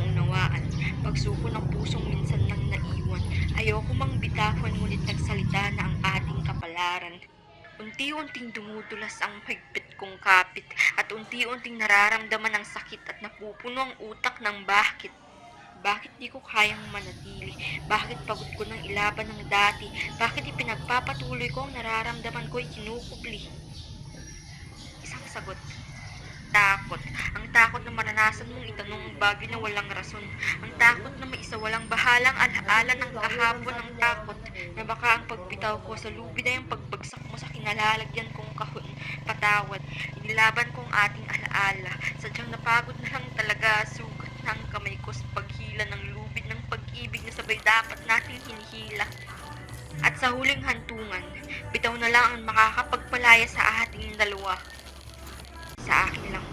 kong unawaan. Pagsuko ng pusong minsan nang naiwan. Ayoko mang bitawan ngunit nagsalita na ang ating kapalaran. Unti-unting dumudulas ang mahigpit kong kapit at unti-unting nararamdaman ang sakit at napupuno ang utak ng bakit. Bakit di ko kayang manatili? Bakit pagod ko ng ilaban ng dati? Bakit ipinagpapatuloy ko ang nararamdaman ko'y kinukubli? Isang sagot. Takot. Ang takot na maranasan mong itanong ang bagay na walang rason. Ang takot na maisawalang bahalang alaala ng kahapon. Ang takot na baka ang pagbitaw ko sa lubid ay ang pagbagsak mo sa kinalalagyan kong kahon. Patawad. Inilaban ko ang ating alaala. Sadyang napagod na lang talaga. Sugat ng kamay ko sa paghila ng lubid ng pag-ibig na sabay dapat nating hinihila. At sa huling hantungan, bitaw na lang ang makakapagpalaya sa ating dalawa. Sa akin lang